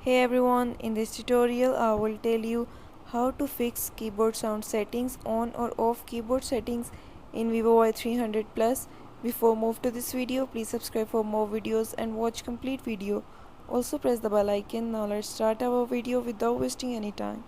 Hey everyone, in this tutorial I will tell you how to fix keyboard sound settings on or off keyboard settings in Vivo Y300 Plus. Before move to this video, please subscribe for more videos and watch complete video. Also press the bell icon. Now let's start our video without wasting any time.